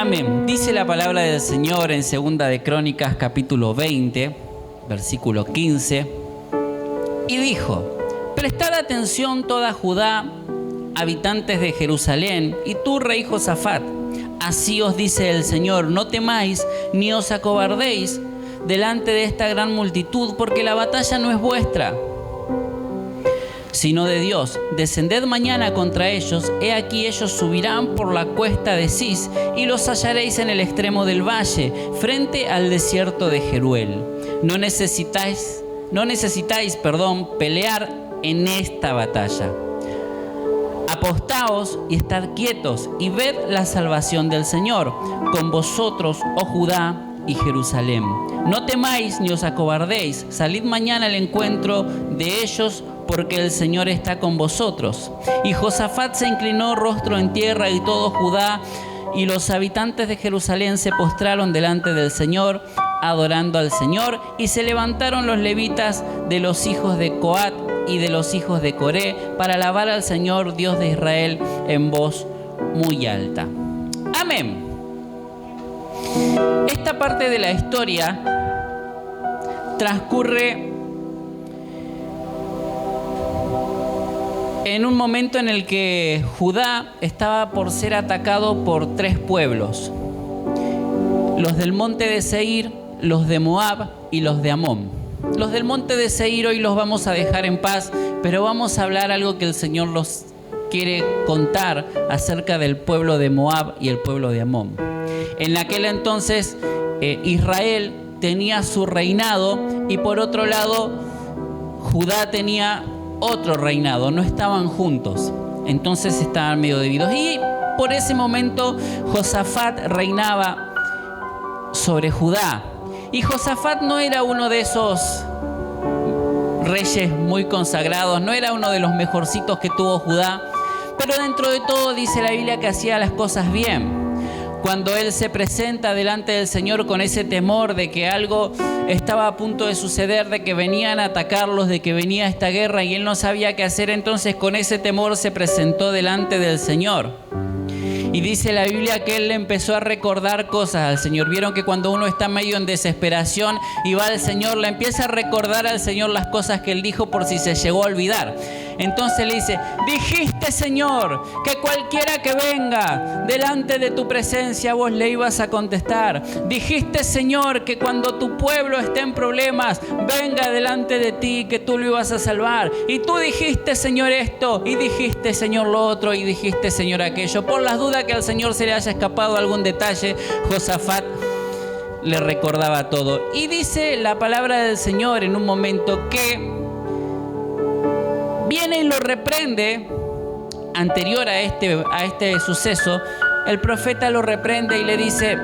Amén. Dice la palabra del Señor en 2 de Crónicas, capítulo 20, versículo 15. Y dijo: prestad atención toda Judá, habitantes de Jerusalén, y tú, rey Josafat. Así os dice el Señor: no temáis ni os acobardéis delante de esta gran multitud, porque la batalla no es vuestra, sino de Dios. Descended mañana contra ellos. He aquí ellos subirán por la cuesta de Cis, y los hallaréis en el extremo del valle, frente al desierto de Jeruel. No necesitáis, pelear en esta batalla. Apostaos y estad quietos, y ved la salvación del Señor con vosotros, oh Judá y Jerusalén. No temáis ni os acobardéis. Salid mañana al encuentro de ellos, porque el Señor está con vosotros. Y Josafat se inclinó rostro en tierra, y todo Judá y los habitantes de Jerusalén se postraron delante del Señor, adorando al Señor. Y se levantaron los levitas de los hijos de Coat y de los hijos de Coré para alabar al Señor, Dios de Israel, en voz muy alta. Amén. Esta parte de la historia transcurre en un momento en el que Judá estaba por ser atacado por 3 pueblos: los del monte de Seir, los de Moab y los de Amón. Los del monte de Seir hoy los vamos a dejar en paz, pero vamos a hablar algo que el Señor nos quiere contar acerca del pueblo de Moab y el pueblo de Amón. En aquel entonces Israel tenía su reinado, y por otro lado Judá tenía otro reinado, no estaban juntos, entonces estaban medio divididos. Y por ese momento Josafat reinaba sobre Judá, y Josafat no era uno de esos reyes muy consagrados, no era uno de los mejorcitos que tuvo Judá, pero dentro de todo dice la Biblia que hacía las cosas bien. Cuando él se presenta delante del Señor con ese temor de que algo estaba a punto de suceder, de que venían a atacarlos, de que venía esta guerra y él no sabía qué hacer, entonces con ese temor se presentó delante del Señor. Y dice la Biblia que él le empezó a recordar cosas al Señor. Vieron que cuando uno está medio en desesperación y va al Señor, le empieza a recordar al Señor las cosas que él dijo por si se llegó a olvidar. Entonces le dice: dijiste, Señor, que cualquiera que venga delante de tu presencia vos le ibas a contestar. Dijiste, Señor, que cuando tu pueblo esté en problemas, venga delante de ti, que tú lo ibas a salvar. Y tú dijiste, Señor, esto, y dijiste, Señor, lo otro, y dijiste, Señor, aquello. Por las dudas que al Señor se le haya escapado algún detalle, Josafat le recordaba todo. Y dice la palabra del Señor en un momento que viene y lo reprende. Anterior a este suceso, el profeta lo reprende y le dice: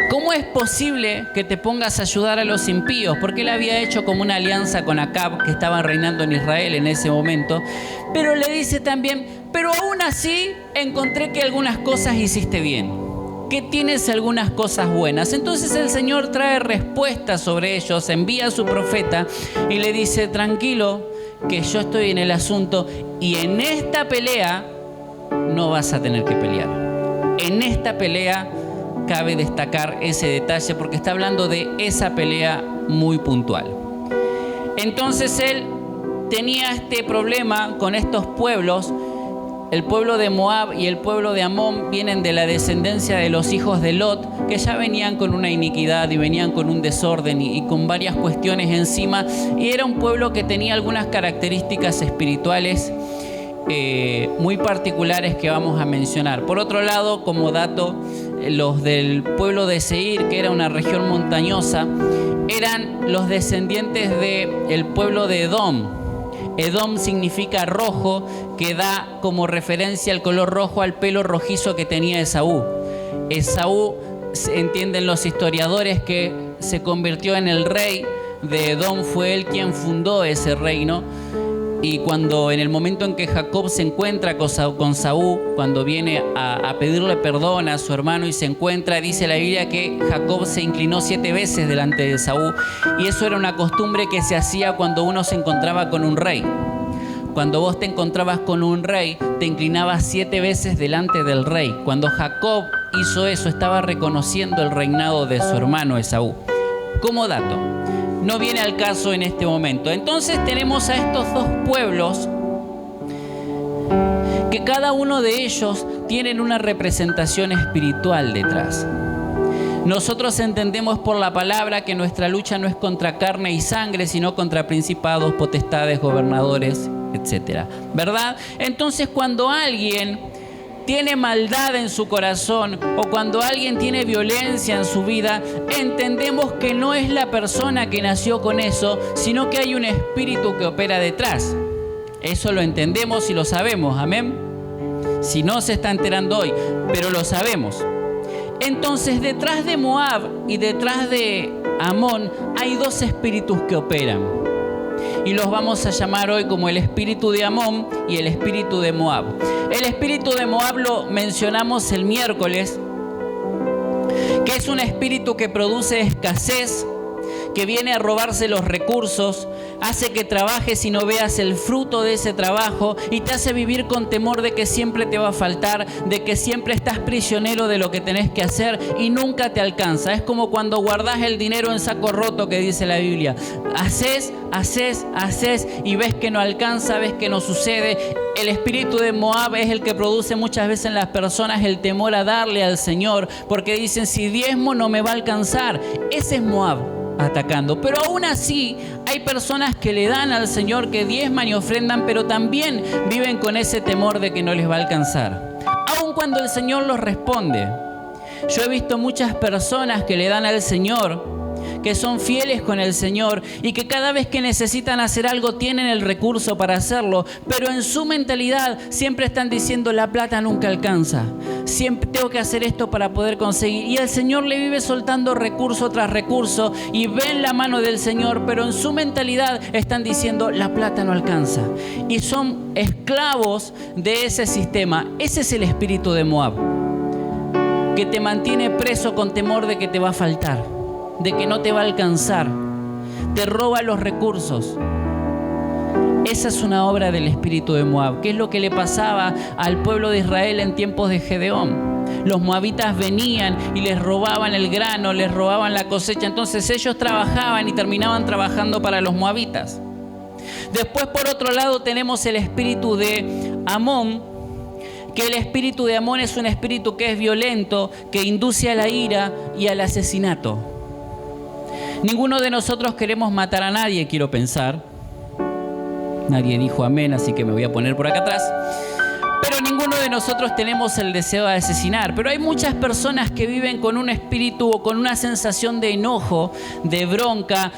¿cómo es posible que te pongas a ayudar a los impíos? Porque él había hecho como una alianza con Acab, que estaba reinando en Israel en ese momento. Pero le dice también: pero aún así encontré que algunas cosas hiciste bien, que tienes algunas cosas buenas. Entonces el Señor trae respuestas sobre ellos, envía a su profeta y le dice: tranquilo, que yo estoy en el asunto, y en esta pelea no vas a tener que pelear. En esta pelea cabe destacar ese detalle, porque está hablando de esa pelea muy puntual. Entonces él tenía este problema con estos pueblos. El pueblo de Moab y el pueblo de Amón vienen de la descendencia de los hijos de Lot, que ya venían con una iniquidad y venían con un desorden y con varias cuestiones encima. Y era un pueblo que tenía algunas características espirituales muy particulares que vamos a mencionar. Por otro lado, como dato, los del pueblo de Seir, que era una región montañosa, eran los descendientes del pueblo de Edom. Edom significa rojo, que da como referencia el color rojo al pelo rojizo que tenía Esaú. Esaú, entienden los historiadores, que se convirtió en el rey de Edom, fue él quien fundó ese reino. Y cuando en el momento en que Jacob se encuentra con Saúl, cuando viene a pedirle perdón a su hermano y se encuentra, dice la Biblia que Jacob se inclinó 7 veces delante de Saúl. Y eso era una costumbre que se hacía cuando uno se encontraba con un rey. Cuando vos te encontrabas con un rey, te inclinabas 7 veces delante del rey. Cuando Jacob hizo eso, estaba reconociendo el reinado de su hermano Esaú. Como dato, no viene al caso en este momento. Entonces tenemos a estos dos pueblos que cada uno de ellos tienen una representación espiritual detrás. Nosotros entendemos por la palabra que nuestra lucha no es contra carne y sangre, sino contra principados, potestades, gobernadores, etc. ¿Verdad? Entonces, cuando alguien tiene maldad en su corazón o cuando alguien tiene violencia en su vida, entendemos que no es la persona que nació con eso, sino que hay un espíritu que opera detrás. Eso lo entendemos y lo sabemos, amén. Si no, se está enterando hoy, pero lo sabemos. Entonces, detrás de Moab y detrás de Amón hay dos espíritus que operan. Y los vamos a llamar hoy como el espíritu de Amón y el espíritu de Moab. El espíritu de Moab lo mencionamos el miércoles, que es un espíritu que produce escasez, que viene a robarse los recursos, hace que trabajes y no veas el fruto de ese trabajo y te hace vivir con temor de que siempre te va a faltar, de que siempre estás prisionero de lo que tenés que hacer y nunca te alcanza. Es como cuando guardás el dinero en saco roto, que dice la Biblia. Haces y ves que no alcanza, ves que no sucede. El espíritu de Moab es el que produce muchas veces en las personas el temor a darle al Señor, porque dicen, si diezmo no me va a alcanzar. Ese es Moab atacando. Pero aún así hay personas que le dan al Señor, que diezman y ofrendan, pero también viven con ese temor de que no les va a alcanzar, aun cuando el Señor los responde. Yo he visto muchas personas que le dan al Señor, que son fieles con el Señor y que cada vez que necesitan hacer algo tienen el recurso para hacerlo, pero en su mentalidad siempre están diciendo, la plata nunca alcanza, siempre tengo que hacer esto para poder conseguir. Y el Señor le vive soltando recurso tras recurso y ven la mano del Señor, pero en su mentalidad están diciendo, la plata no alcanza. Y son esclavos de ese sistema. Ese es el espíritu de Moab, que te mantiene preso con temor de que te va a faltar, de que no te va a alcanzar, te roba los recursos. Esa es una obra del espíritu de Moab. ¿Qué es lo que le pasaba al pueblo de Israel en tiempos de Gedeón? Los moabitas venían y les robaban el grano, les robaban la cosecha. Entonces ellos trabajaban y terminaban trabajando para los moabitas. Después, por otro lado, tenemos el espíritu de Amón, que el espíritu de Amón es un espíritu que es violento, que induce a la ira y al asesinato. Ninguno de nosotros queremos matar a nadie, quiero pensar. Nadie dijo amén, así que me voy a poner por acá atrás. Pero ninguno de nosotros tenemos el deseo de asesinar. Pero hay muchas personas que viven con un espíritu o con una sensación de enojo, de bronca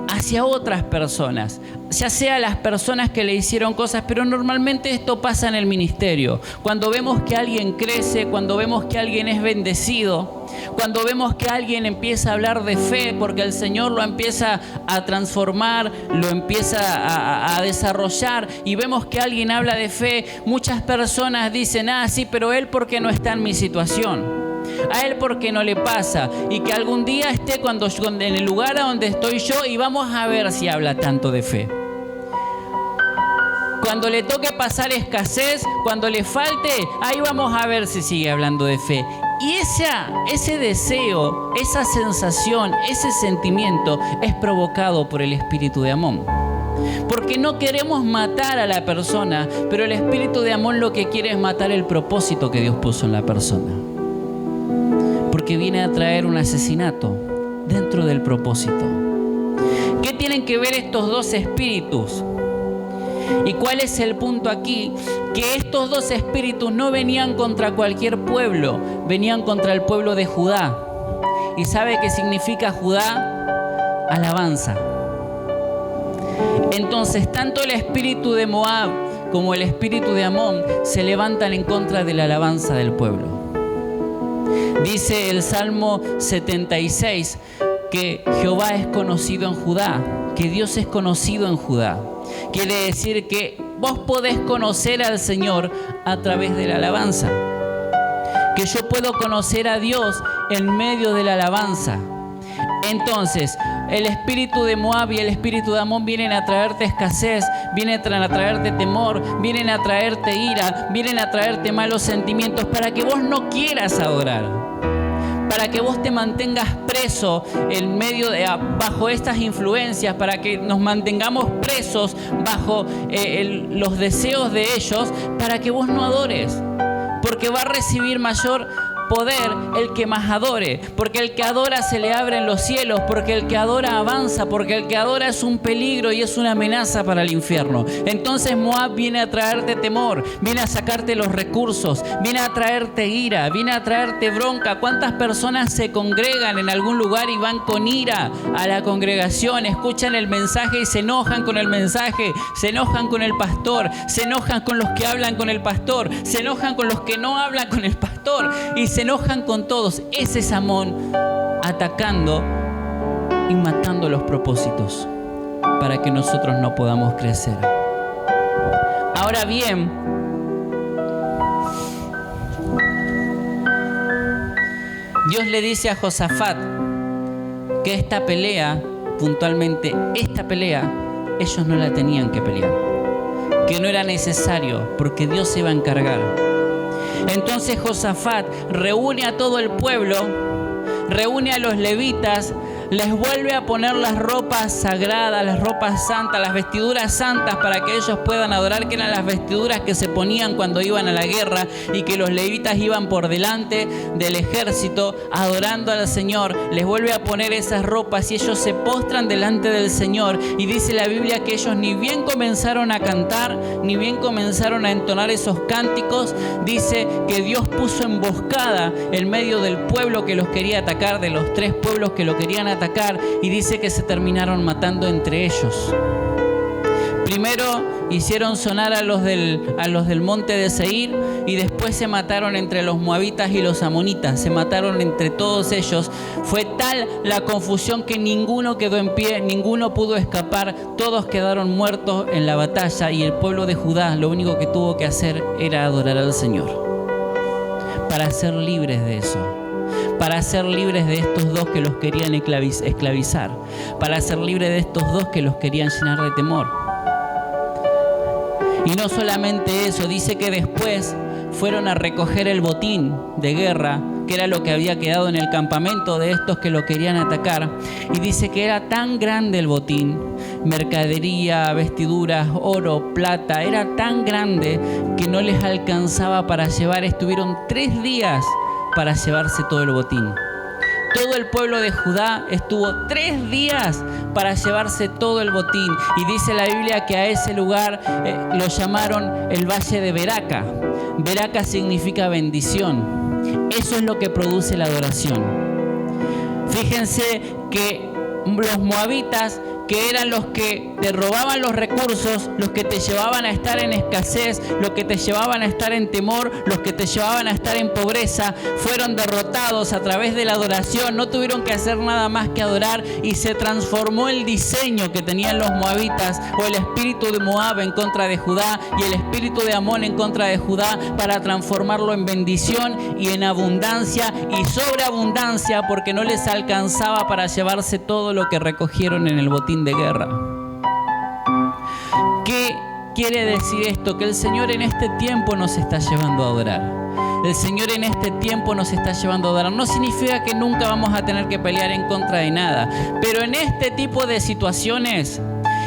hacia otras personas, ya sea las personas que le hicieron cosas, pero normalmente esto pasa en el ministerio. Cuando vemos que alguien crece, cuando vemos que alguien es bendecido, cuando vemos que alguien empieza a hablar de fe porque el Señor lo empieza a transformar, lo empieza a desarrollar, y vemos que alguien habla de fe, muchas personas dicen, sí, pero él porque no está en mi situación, a él porque no le pasa, y que algún día esté en el lugar a donde estoy yo y vamos a ver si habla tanto de fe. Cuando le toque pasar escasez, cuando le falte, ahí vamos a ver si sigue hablando de fe. Y ese deseo, esa sensación, ese sentimiento es provocado por el espíritu de Amón. Porque no queremos matar a la persona, pero el espíritu de Amón lo que quiere es matar el propósito que Dios puso en la persona. Porque viene a traer un asesinato dentro del propósito. ¿Qué tienen que ver estos dos espíritus? ¿Y cuál es el punto aquí? Que estos dos espíritus no venían contra cualquier pueblo, venían contra el pueblo de Judá. ¿Y sabe qué significa Judá? Alabanza. Entonces, tanto el espíritu de Moab como el espíritu de Amón se levantan en contra de la alabanza del pueblo. Dice el Salmo 76 que Jehová es conocido en Judá, que Dios es conocido en Judá. Quiere decir que vos podés conocer al Señor a través de la alabanza. Que yo puedo conocer a Dios en medio de la alabanza. Entonces, el espíritu de Moab y el espíritu de Amón vienen a traerte escasez, vienen a traerte temor, vienen a traerte ira, vienen a traerte malos sentimientos para que vos no quieras adorar, para que vos te mantengas preso en medio de, bajo estas influencias, para que nos mantengamos presos bajo los deseos de ellos, para que vos no adores, porque va a recibir mayor poder el que más adore, porque el que adora se le abren los cielos, porque el que adora avanza, porque el que adora es un peligro y es una amenaza para el infierno. Entonces Moab viene a traerte temor, viene a sacarte los recursos, viene a traerte ira, viene a traerte bronca. ¿Cuántas personas se congregan en algún lugar y van con ira a la congregación, escuchan el mensaje y se enojan con el mensaje, se enojan con el pastor, se enojan con los que hablan con el pastor, se enojan con los que no hablan con el pastor y se enojan con todos? Ese es Amón atacando y matando los propósitos para que nosotros no podamos crecer. Ahora bien, Dios le dice a Josafat que esta pelea, puntualmente esta pelea, ellos no la tenían que pelear, que no era necesario porque Dios se iba a encargar. Entonces Josafat reúne a todo el pueblo, reúne a los levitas, les vuelve a poner las ropas sagradas, las ropas santas, las vestiduras santas para que ellos puedan adorar, que eran las vestiduras que se ponían cuando iban a la guerra y que los levitas iban por delante del ejército adorando al Señor. Les vuelve a poner esas ropas y ellos se postran delante del Señor, y dice la Biblia que ellos ni bien comenzaron a cantar, ni bien comenzaron a entonar esos cánticos, dice que Dios puso emboscada en medio del pueblo que los quería atacar, de los 3 pueblos que lo querían atacar, y dice que se terminaron matando entre ellos. Primero hicieron sonar a los del monte de Seir, y después se mataron entre los moabitas y los amonitas, se mataron entre todos ellos. Fue tal la confusión que ninguno quedó en pie, ninguno pudo escapar, todos quedaron muertos en la batalla, y el pueblo de Judá lo único que tuvo que hacer era adorar al Señor para ser libres de eso, para ser libres de estos 2 que los querían esclavizar, para ser libres de estos 2 que los querían llenar de temor. Y no solamente eso, dice que después fueron a recoger el botín de guerra, que era lo que había quedado en el campamento de estos que lo querían atacar. Y dice que era tan grande el botín, mercadería, vestiduras, oro, plata, era tan grande que no les alcanzaba para llevar. Estuvieron 3 días para llevarse todo el botín. Todo el pueblo de Judá estuvo 3 días para llevarse todo el botín. Y dice la Biblia que a ese lugar lo llamaron el Valle de Beraca. Beraca significa bendición. Eso es lo que produce la adoración. Fíjense que los moabitas, que eran los que te robaban los recursos, los que te llevaban a estar en escasez, los que te llevaban a estar en temor, los que te llevaban a estar en pobreza, fueron derrotados a través de la adoración. No tuvieron que hacer nada más que adorar, y se transformó el diseño que tenían los moabitas, o el espíritu de Moab en contra de Judá y el espíritu de Amón en contra de Judá, para transformarlo en bendición y en abundancia y sobreabundancia, porque no les alcanzaba para llevarse todo lo que recogieron en el botín de guerra. ¿Qué quiere decir esto? Que el Señor en este tiempo nos está llevando a adorar. El Señor en este tiempo nos está llevando a adorar. No significa que nunca vamos a tener que pelear en contra de nada, pero en este tipo de situaciones,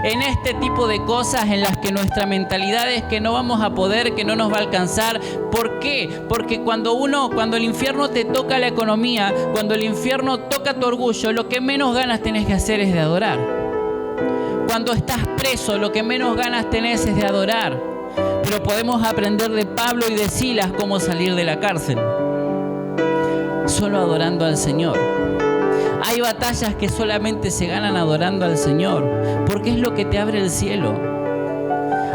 en este tipo de cosas en las que nuestra mentalidad es que no vamos a poder, que no nos va a alcanzar. ¿Por qué? Porque cuando el infierno te toca la economía, cuando el infierno toca tu orgullo, lo que menos ganas tenés que hacer es de adorar. Cuando estás preso, lo que menos ganas tenés es de adorar. Pero podemos aprender de Pablo y de Silas cómo salir de la cárcel. Solo adorando al Señor. Hay batallas que solamente se ganan adorando al Señor, porque es lo que te abre el cielo.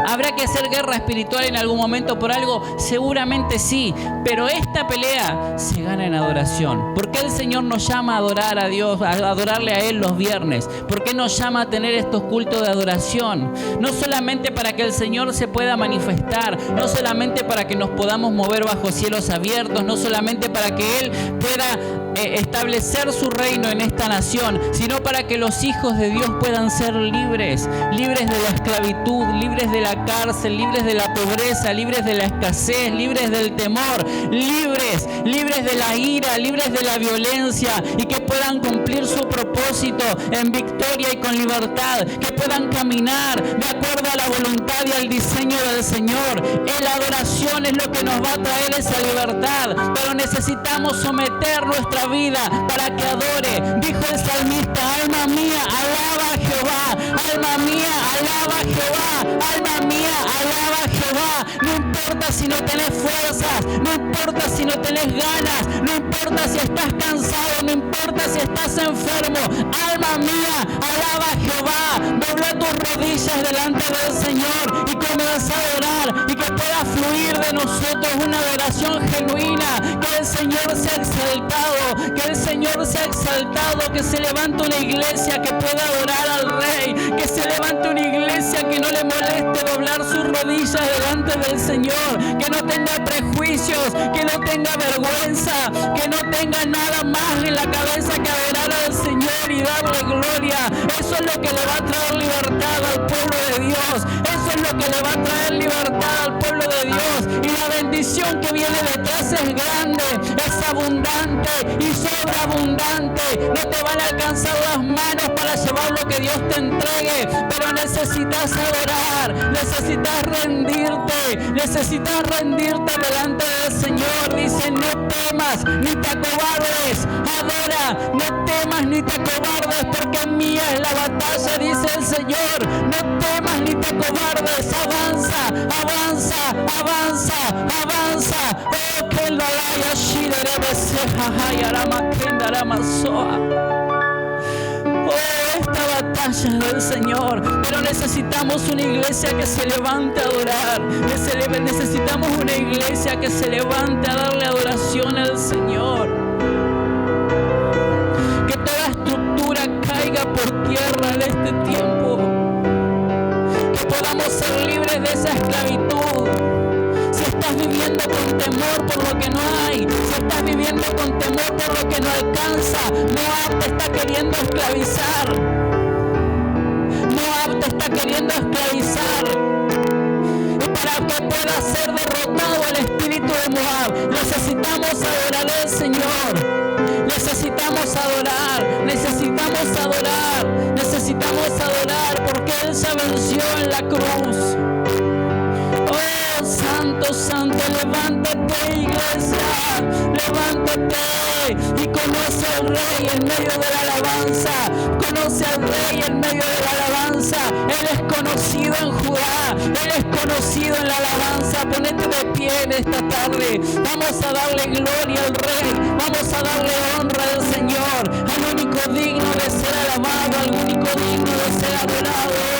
¿Habrá que hacer guerra espiritual en algún momento por algo? Seguramente sí, pero esta pelea se gana en adoración. ¿Por qué el Señor nos llama a adorar a Dios, a adorarle a Él los viernes? ¿Por qué nos llama a tener estos cultos de adoración? No solamente para que el Señor se pueda manifestar, no solamente para que nos podamos mover bajo cielos abiertos, no solamente para que Él pueda establecer su reino en esta nación, sino para que los hijos de Dios puedan ser libres, libres de la esclavitud, libres de la cárcel, libres de la pobreza, libres de la escasez, libres del temor, libres de la ira, libres de la violencia, y que puedan cumplir su propósito en victoria y con libertad, que puedan caminar de acuerdo a la voluntad y al diseño del Señor. La adoración es lo que nos va a traer esa libertad, pero necesitamos someter nuestra vida para que adore. Dijo el salmista: alma mía, alaba a Jehová, alma mía, alaba a Jehová, alma mía, alaba a Jehová. No importa si no tenés fuerzas, no importa si no tenés ganas, no importa si estás cansado, no importa si estás enfermo. Alma mía, alaba a Jehová. Dobla tus rodillas delante del Señor y comienza a adorar, y que pueda fluir de nosotros una adoración genuina. Que el Señor sea exaltado, que el Señor sea exaltado, que se levante una iglesia que pueda adorar al Rey, que se levante una iglesia que no le moleste doblar sus rodillas delante del Señor, que no tenga prejuicios, que no tenga vergüenza, que no tenga nada más en la cabeza que adorar al Señor y darle gloria. Eso es lo que le va a traer libertad al pueblo de Dios. Eso es lo que le va a traer libertad al pueblo de Dios. Y la bendición que viene detrás es grande, es abundante y sobreabundante. No te van a alcanzar las manos para llevar lo que Dios te entregue, pero necesitas adorar, necesitas rendirte delante del Señor. Dice: no temas ni te acobardes, adora, no temas ni te acobardes, porque mía es la batalla, dice el Señor. No temas ni te acobardes, avanza, avanza, avanza, avanza. Oh, que el dalaya shirerebe seja hayarama kendarama soa. Oh, esta batalla es del Señor, pero necesitamos una iglesia que se levante a adorar. Necesitamos una iglesia que se levante a darle adoración al Señor. Que toda estructura caiga por tierra en este tiempo. Que podamos ser libres de esa esclavitud. Si estás viviendo con temor por lo que no hay, si estás viviendo con temor por lo que no alcanza, Moab te está queriendo esclavizar. Moab te está queriendo esclavizar. Y para que pueda ser derrotado el espíritu de Moab, necesitamos adorar al Señor. Necesitamos adorar, necesitamos adorar, necesitamos adorar, porque Él se venció en la cruz. Oh, santo, santo, levántate, iglesia, levántate y conoce al Rey en medio de la alabanza. Conoce al Rey en medio de la alabanza. Él es conocido en Judá, Él es conocido en la alabanza. Ponete de pie en esta tarde. Vamos a darle gloria al Rey, vamos a darle honra al Señor, al único digno de ser alabado, al único digno de ser adorado.